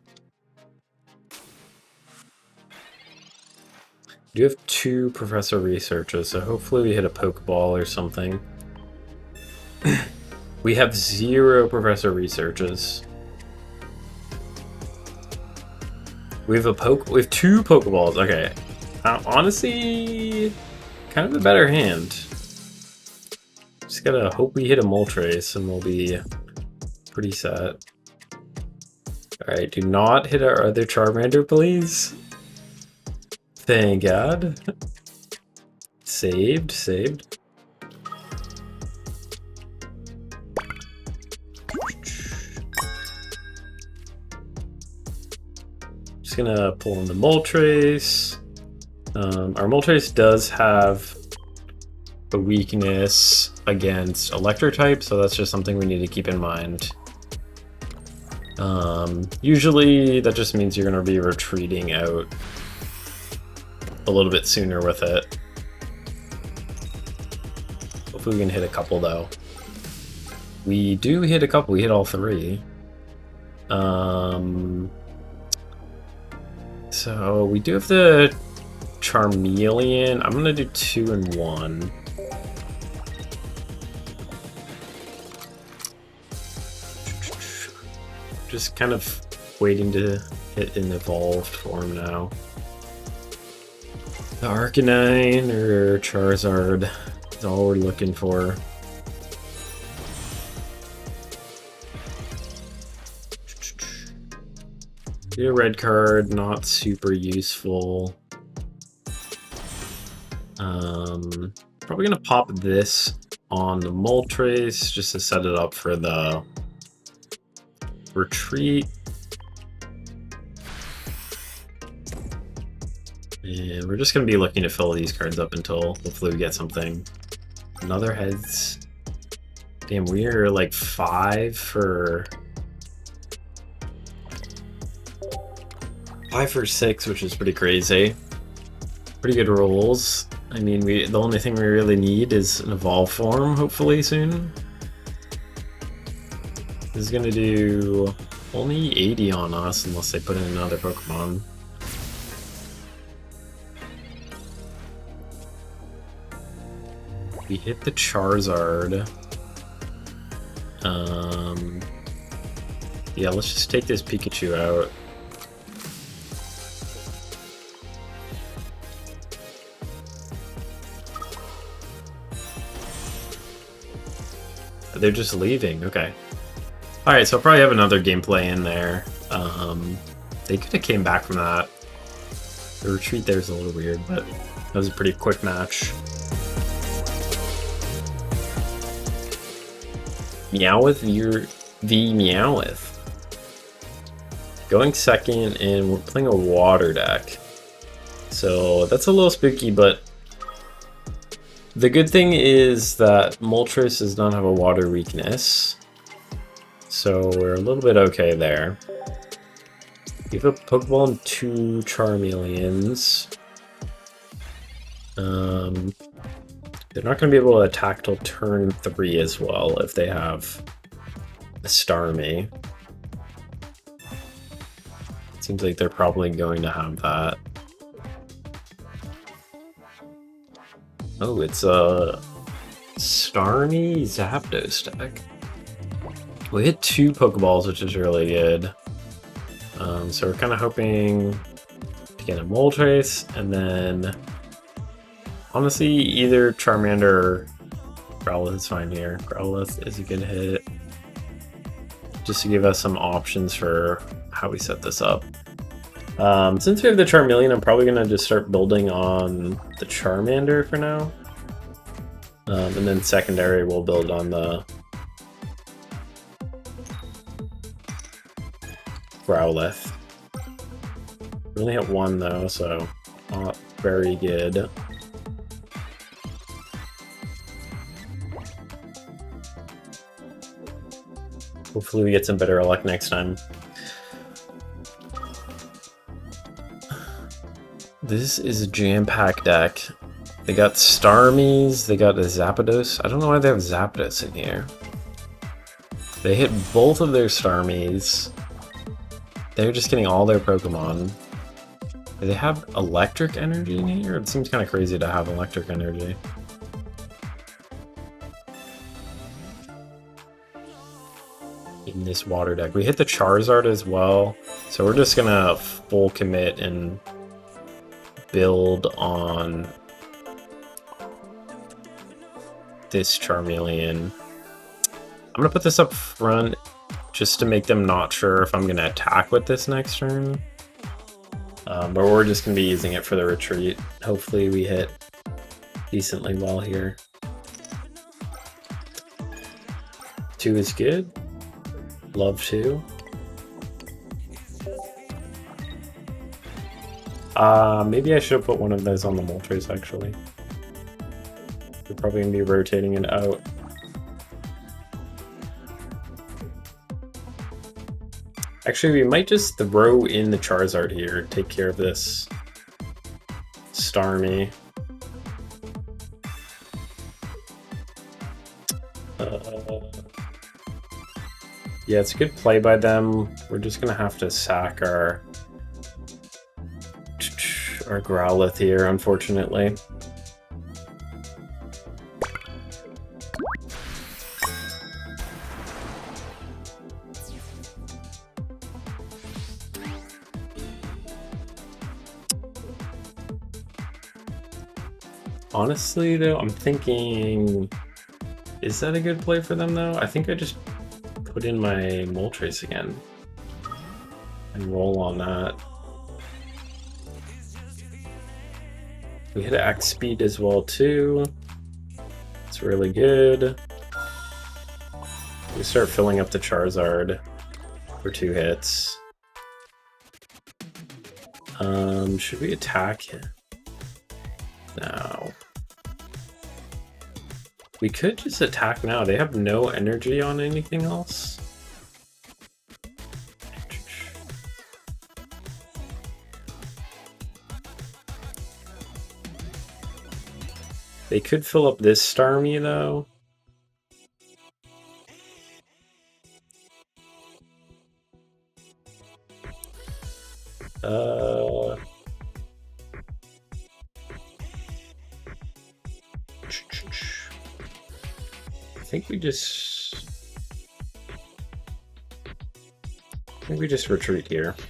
We do have 2 Professor Researchers, so hopefully we hit a Pokeball or something. We have 0 Professor Researchers. We have 2 Pokeballs. Okay, honestly, kind of a better hand. Just gotta hope we hit a Moltres and we'll be pretty set. All right, do not hit our other Charmander, please. Thank God. Saved. Just gonna pull in the Moltres. Our Moltres does have a weakness against Electric type, so that's just something we need to keep in mind. Usually that just means you're gonna be retreating out a little bit sooner with it. Hopefully we can hit a couple though. We do hit a couple, we hit all 3. So we do have the Charmeleon. I'm gonna do 2 and 1. Just kind of waiting to hit an evolved form now. The Arcanine or Charizard is all we're looking for. Get a red card, not super useful. Probably gonna pop this on the Moltres just to set it up for the retreat. And we're just gonna be looking to fill these cards up until hopefully we get something. Another heads. Damn, we're like 5 for 6, which is pretty crazy. Pretty good rolls. I mean, the only thing we really need is an evolve form, hopefully soon. This is gonna do only 80 on us unless they put in another Pokemon. We hit the Charizard. Yeah, let's just take this Pikachu out. They're just leaving, okay. Alright, so I'll probably have another gameplay in there. They could have came back from that. The retreat there is a little weird, but that was a pretty quick match. Meowth v Meowth. Going second, and we're playing a water deck. So that's a little spooky, but the good thing is that Moltres does not have a water weakness. So we're a little bit okay there. We have a Pokeball and 2 Charmeleons. They're not going to be able to attack till turn 3 as well if they have a Starmie. Seems like they're probably going to have that. Oh, it's a Starmie Zapdos deck. We hit 2 Pokeballs, which is really good. So we're kind of hoping to get a Moltres, and then honestly, either Charmander or Growlithe is fine here. Growlithe is a good hit, just to give us some options for how we set this up. Since we have the Charmeleon, I'm probably gonna just start building on the Charmander for now. And then secondary, we'll build on the Growlithe. We only have one though, so not very good. Hopefully we get some better luck next time. This is a jam-packed deck. They got Starmies, they got a Zapdos. I don't know why they have Zapdos in here. They hit both of their Starmies. They're just getting all their Pokemon. Do they have electric energy in here? It seems kind of crazy to have electric energy. In this water deck. We hit the Charizard as well. So we're just gonna full commit and build on this Charmeleon. I'm gonna put this up front just to make them not sure if I'm gonna attack with this next turn. But we're just gonna be using it for the retreat. Hopefully we hit decently well here. 2 is good. Love 2. Maybe I should have put one of those on the Moltres actually. We're probably gonna be rotating it out. Actually, we might just throw in the Charizard here, take care of this Starmie. Yeah, it's a good play by them. We're just gonna have to sack our Growlithe here, unfortunately. Honestly, though, I'm thinking, is that a good play for them, though? I think I just put in my Moltres again and roll on that. We hit X speed as well, too. It's really good. We start filling up the Charizard for 2 hits. Should we attack? No. We could just attack now. They have no energy on anything else. They could fill up this Starmie, though. I think we just retreat here. I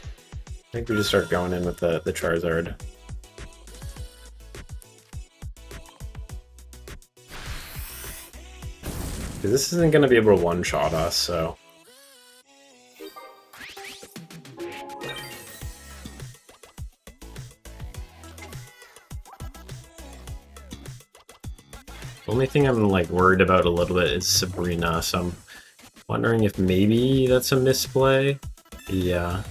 think we just start going in with the Charizard. This isn't going to be able to one-shot us, so... The only thing I'm like worried about a little bit is Sabrina, so I'm wondering if maybe that's a misplay. Yeah.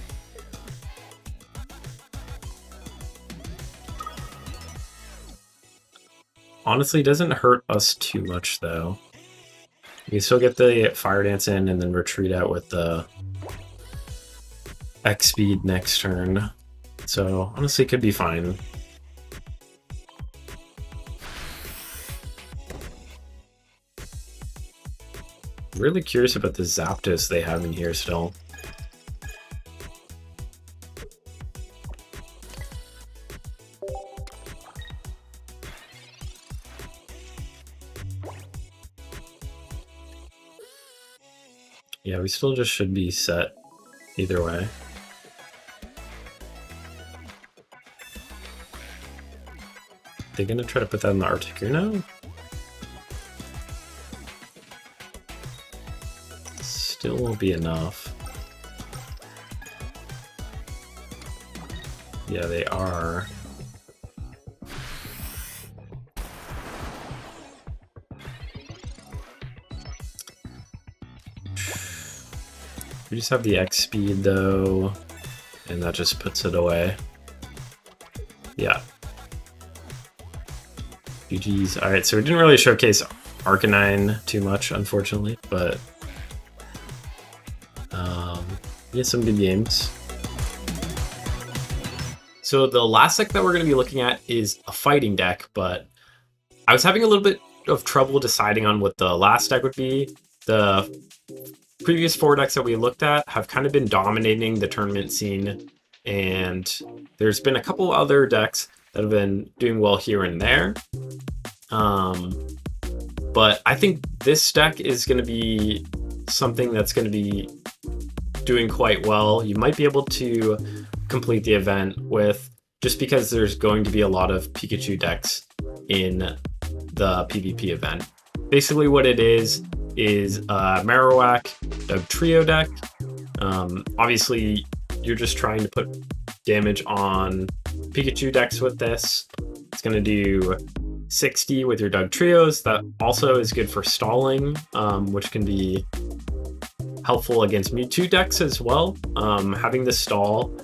Honestly, it doesn't hurt us too much, though. We still get the Fire Dance in and then retreat out with the X speed next turn. So, honestly, it could be fine. Really curious about the Zapdos they have in here still. Yeah, we still just should be set either way. They're gonna try to put that in the Articuno? Still won't be enough. Yeah, they are. We just have the X speed though, and that just puts it away. Yeah. GG's. Alright, so we didn't really showcase Arcanine too much, unfortunately, but yeah, some good games. So the last deck that we're going to be looking at is a fighting deck, but I was having a little bit of trouble deciding on what the last deck would be. The previous 4 decks that we looked at have kind of been dominating the tournament scene, and there's been a couple other decks that have been doing well here and there. But I think this deck is going to be something that's going to be doing quite well. You might be able to complete the event with, just because there's going to be a lot of Pikachu decks in the PvP event. Basically what it is a Marowak Dugtrio deck. Obviously you're just trying to put damage on Pikachu decks with this. It's going to do 60 with your Dugtrios. That also is good for stalling, which can be helpful against Mewtwo decks as well. Having the stall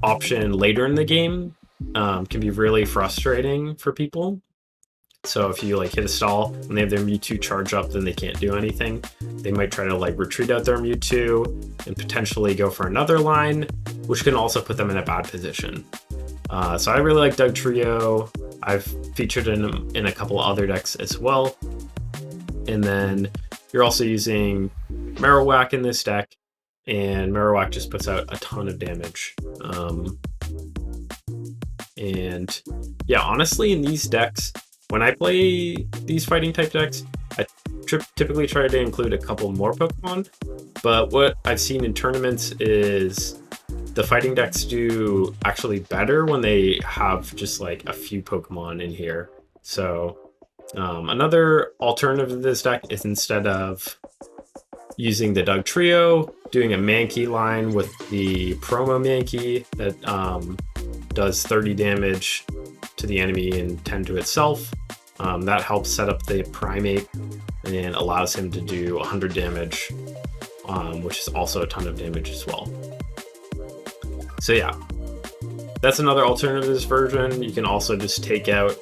option later in the game can be really frustrating for people. So if you like hit a stall and they have their Mewtwo charge up, then they can't do anything. They might try to like retreat out their Mewtwo and potentially go for another line, which can also put them in a bad position. So I really like Dugtrio. I've featured in a couple other decks as well. And then you're also using Marowak in this deck, and Marowak just puts out a ton of damage. And yeah, honestly, in these decks, when I play these fighting type decks, I typically try to include a couple more Pokemon. But what I've seen in tournaments is the fighting decks do actually better when they have just like a few Pokemon in here. So another alternative to this deck is, instead of using the Dugtrio, doing a Mankey line with the promo Mankey that does 30 damage to the enemy and 10 to itself. That helps set up the Primate and allows him to do 100 damage, which is also a ton of damage as well. So yeah, that's another alternative to this version. You can also just take out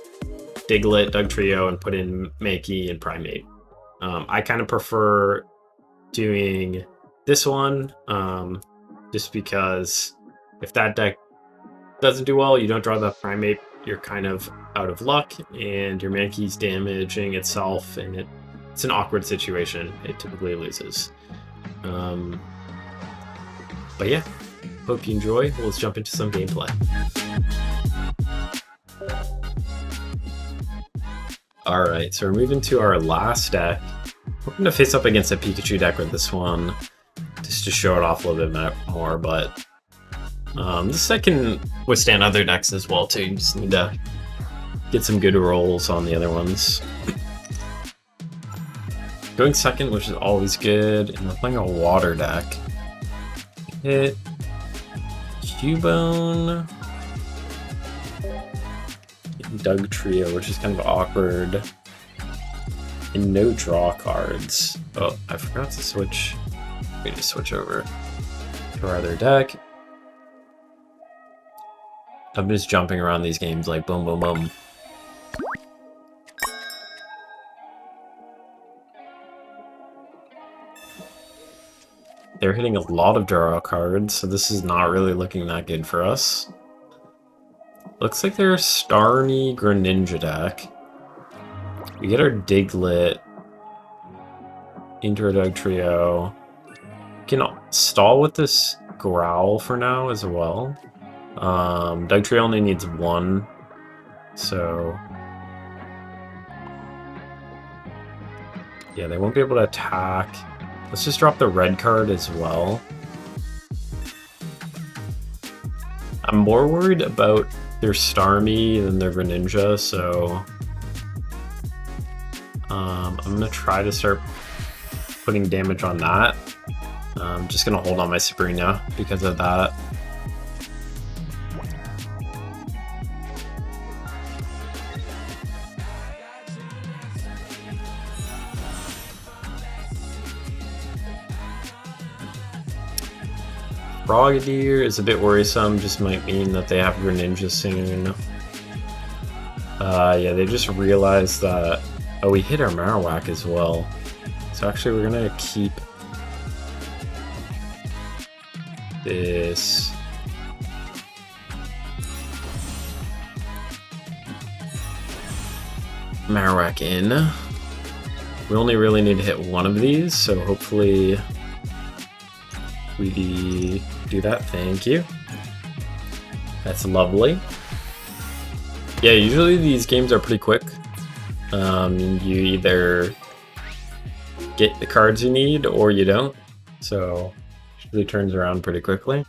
Diglett, Dugtrio, and put in Mankey and Primate. I kind of prefer doing this one, just because if that deck doesn't do well, you don't draw the Primate, you're kind of out of luck, and your Mankey's damaging itself, and it's an awkward situation. It typically loses. But yeah, hope you enjoy. Let's jump into some gameplay. Alright, so we're moving to our last deck. We're going to face up against a Pikachu deck with this one, just to show it off a little bit more, but this deck can withstand other decks as well too. You just need to get some good rolls on the other ones. Going second, which is always good, and we're playing a water deck. Hit Cubone, Dugtrio, which is kind of awkward, and no draw cards. Oh, I forgot to switch. We need to switch over to our other deck. I'm just jumping around these games like boom, boom, boom. They're hitting a lot of draw cards, so this is not really looking that good for us. Looks like they're a Starmie Greninja deck. We get our Diglett into our Dugtrio. We can stall with this Growl for now as well. Dugtrio only needs 1, so yeah, they won't be able to attack. Let's just drop the red card as well. I'm more worried about their Starmie than their Greninja, so I'm gonna try to start putting damage on that. I'm just gonna hold on my Sabrina because of that. Frogadier is a bit worrisome, just might mean that they have Greninja soon. Yeah, they just realized that... Oh, we hit our Marowak as well. So actually we're gonna keep this... Marowak in. We only really need to hit one of these, so hopefully we do that. Thank you. That's lovely. Yeah, usually these games are pretty quick. You either get the cards you need or you don't, so it usually turns around pretty quickly.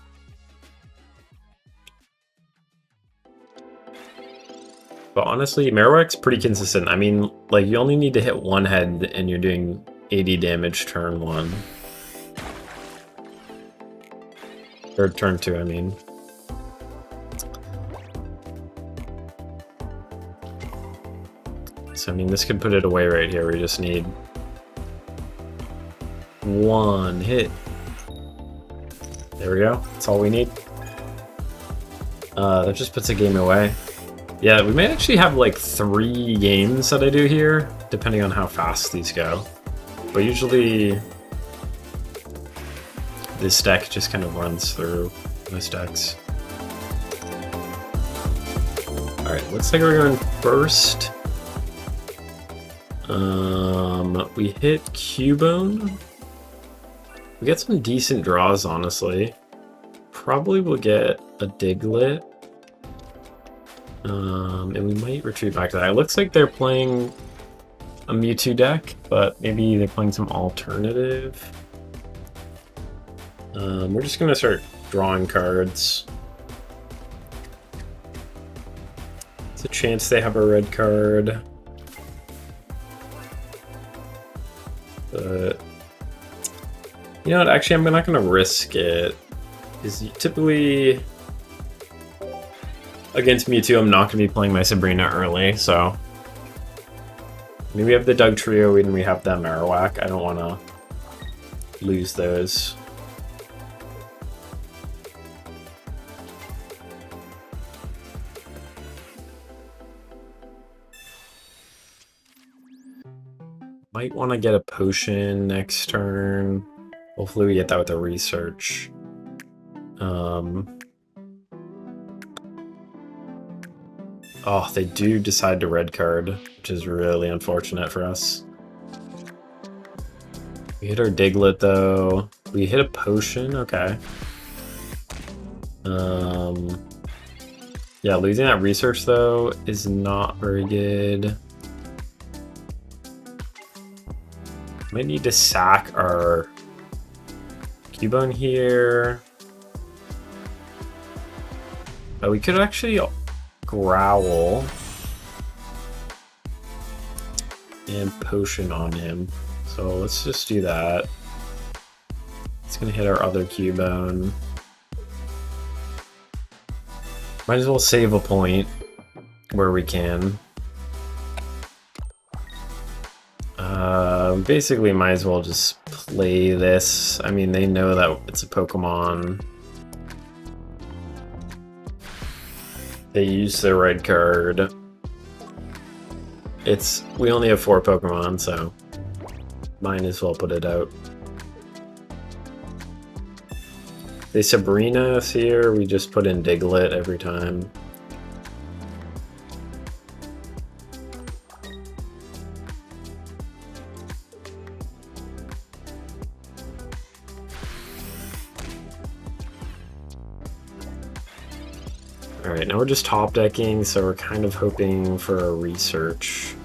But honestly, Marowak's pretty consistent. I mean, like, you only need to hit one head and you're doing 80 damage turn 1. Or turn 2, I mean. So, I mean, this could put it away right here. We just need one hit. There we go. That's all we need. That just puts a game away. Yeah, we may actually have like 3 games that I do here, depending on how fast these go. But usually this deck just kind of runs through most decks. Alright, looks like we're going first. We hit Cubone. We get some decent draws, honestly. Probably will get a Diglett. And we might retreat back to that. It looks like they're playing a Mewtwo deck, but maybe they're playing some alternative. We're just gonna start drawing cards. There's a chance they have a red card. But you know what, actually I'm not gonna risk it. Because typically against Mewtwo, I'm not going to be playing my Sabrina early, so... I mean, we have the Doug Trio and we have that Marowak. I don't want to lose those. Might want to get a potion next turn. Hopefully we get that with a research. Oh, they do decide to red card, which is really unfortunate for us. We hit our Diglett, though. We hit a potion, okay. Yeah, losing that research, though, is not very good. Might need to sack our Cubone here. But we could actually Growl and potion on him. So let's just do that. It's gonna hit our other Cubone. Might as well save a point where we can. Basically might as well just play this. I mean, they know that it's a Pokemon. They use their red card. We only have 4 Pokemon, so might as well put it out. They Sabrina us here, we just put in Diglett every time. Alright, now we're just top decking, so we're kind of hoping for a research.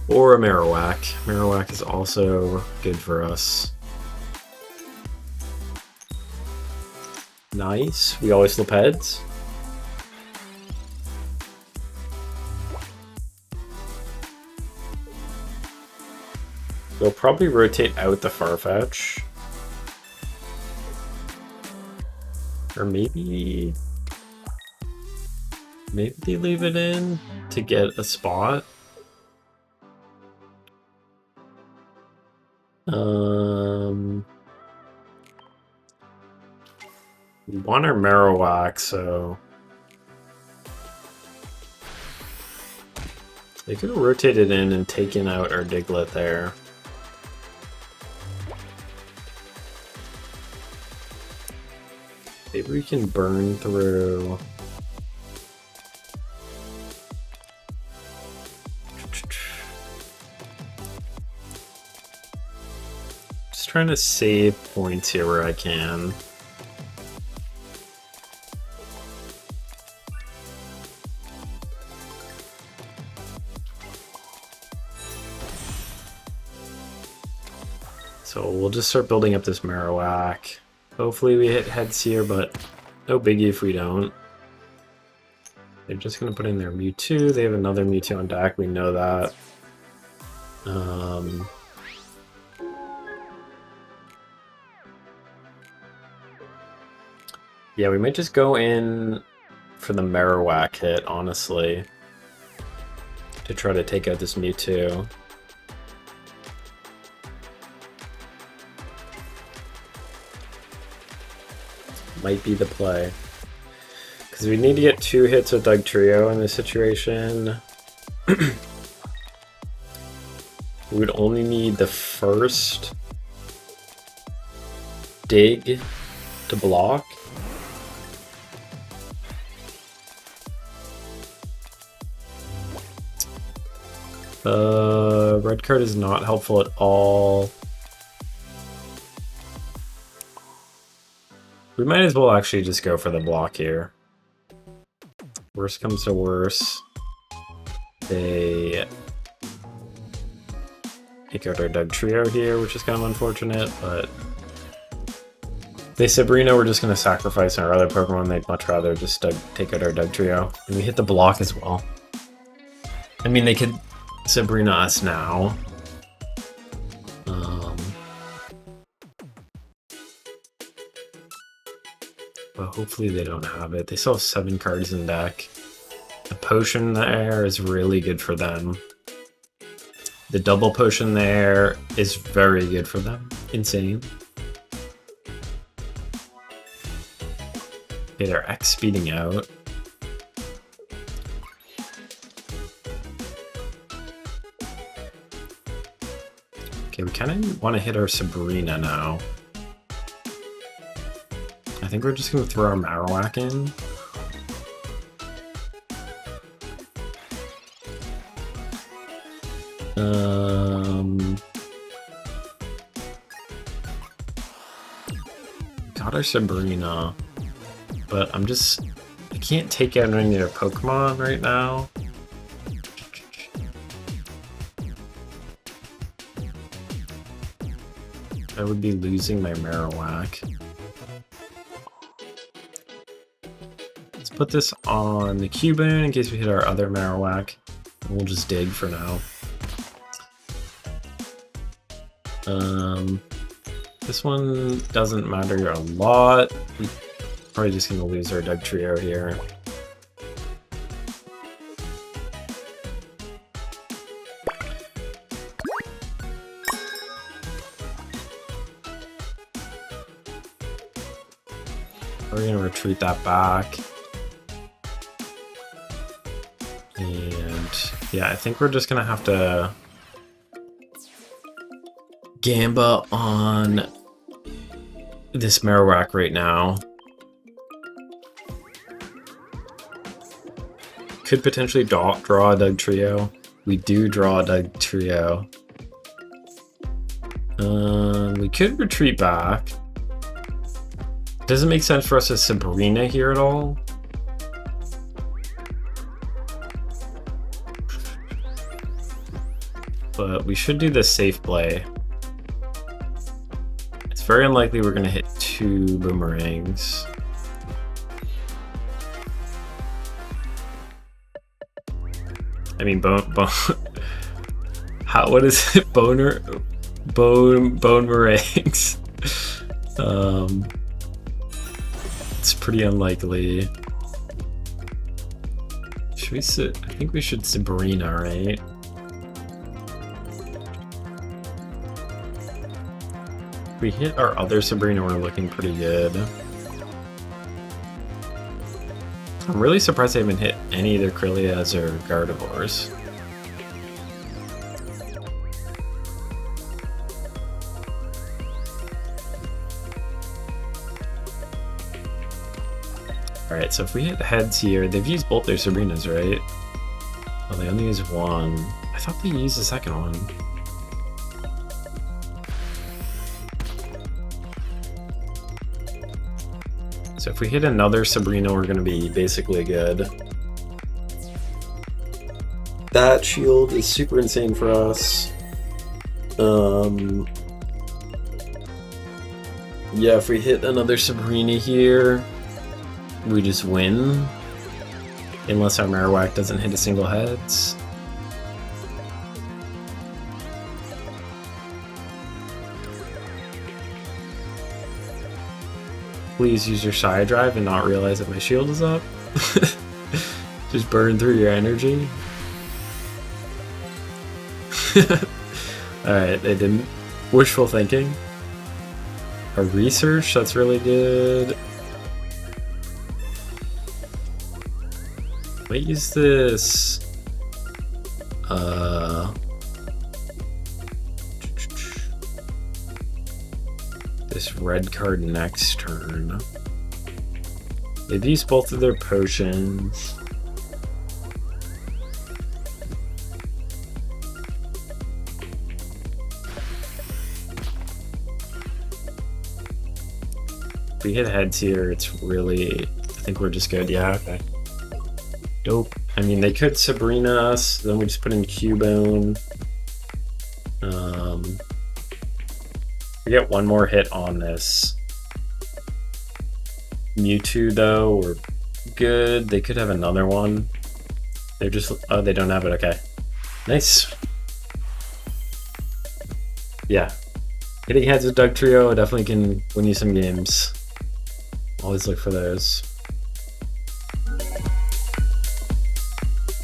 Or a Marowak. Marowak is also good for us. Nice. We always flip heads. We'll probably rotate out the Farfetch. Or maybe Maybe they leave it in to get a spot. We want our Marowak, so they could have rotated in and taken out our Diglett there. Maybe we can burn through. Just trying to save points here where I can. So we'll just start building up this Marowak. Hopefully we hit heads here, but no biggie if we don't. They're just going to put in their Mewtwo. They have another Mewtwo on deck, we know that. Yeah, we might just go in for the Marowak hit, honestly, to try to take out this Mewtwo. Might be the play. Because we need to get 2 hits with Dugtrio in this situation. We would only need the first dig to block. Red card is not helpful at all. We might as well actually just go for the block here. Worst comes to worst, they take out our Dugtrio here, which is kind of unfortunate, but if they Sabrina, we're just going to sacrifice our other Pokemon. They'd much rather just take out our Dugtrio. And we hit the block as well. I mean, they could Sabrina us now. But hopefully they don't have it. They still have 7 cards in deck. The potion there is really good for them. The double potion there is very good for them. Insane. Okay, they're X speeding out. Okay, we kind of want to hit our Sabrina now. I think we're just going to throw our Marowak in. Got our Sabrina, but I can't take out any of their Pokemon right now. I would be losing my Marowak. Let's put this on the Cubone in case we hit our other Marowak. We'll just dig for now. This one doesn't matter a lot. We're probably just gonna lose our Dugtrio here. We're gonna retreat that back. And yeah, I think we're just gonna have to Gamba on this Marowak right now. Could potentially draw a Dugtrio. We do draw a Dugtrio. We could retreat back. Doesn't make sense for us to Sabrina here at all. But we should do the safe play. It's very unlikely we're going to hit 2 boomerangs. I mean, what is it? Boomerangs. It's pretty unlikely. Should we sit? I think we should Sabrina, right? If we hit our other Sabrina, we're looking pretty good. I'm really surprised I haven't hit any of their Krillias or Gardevoirs. Alright, so if we hit heads here, they've used both their Sabrinas, right? Oh, they only used one. I thought they used the second one. So if we hit another Sabrina, we're going to be basically good. That shield is super insane for us. Yeah, if we hit another Sabrina here, we just win. Unless our Marowak doesn't hit a single heads. Please use your Shy Drive and not realize that my shield is up. Just burn through your energy. Alright, they didn't. Wishful thinking. A research, that's really good. Might use this. This red card next turn. They've used both of their potions. If we hit heads here, it's really, I think we're just good. Yeah, okay. Dope. I mean, they could Sabrina us, then we just put in Cubone. We get one more hit on this Mewtwo, though. We're good. They could have another one. They're just, oh, they don't have it. Okay. Nice. Yeah. Hitting heads with Doug Trio definitely can win you some games. Always look for those.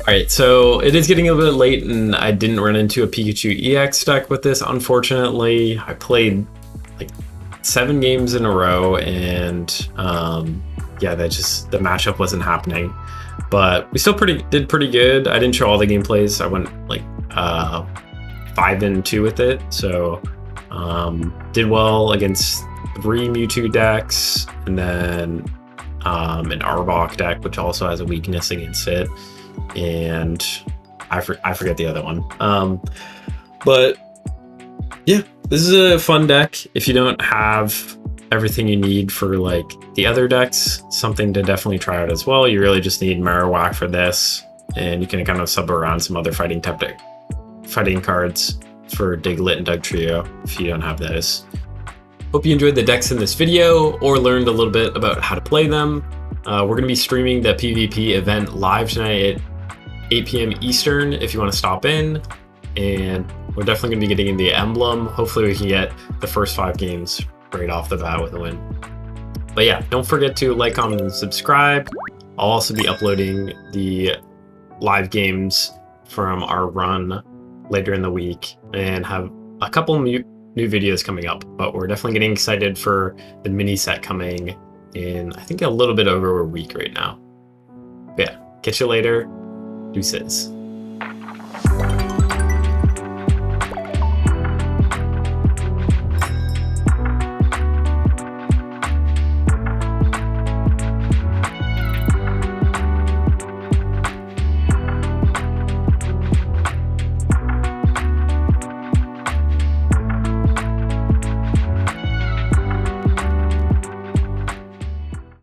Alright, so it is getting a little bit late and I didn't run into a Pikachu EX deck with this, unfortunately. I played like 7 games in a row and yeah, the matchup wasn't happening. But we still did pretty good. I didn't show all the gameplays. I went like 5-2 with it, so did well against 3 Mewtwo decks and then an Arbok deck, which also has a weakness against it. And I forget the other one. But yeah, this is a fun deck. If you don't have everything you need for like the other decks, something to definitely try out as well. You really just need Marowak for this, and you can kind of sub around some other fighting cards for Diglett and Doug Trio if you don't have those. Hope you enjoyed the decks in this video or learned a little bit about how to play them. We're going to be streaming the PvP event live tonight at 8 p.m. Eastern if you want to stop in, and we're definitely going to be getting in the emblem. Hopefully we can get the first 5 games right off the bat with a win. But yeah, don't forget to like, comment, and subscribe. I'll also be uploading the live games from our run later in the week and have a couple new videos coming up, but we're definitely getting excited for the mini set coming in, I think, a little bit over a week right now. But yeah, catch you later. Deuces.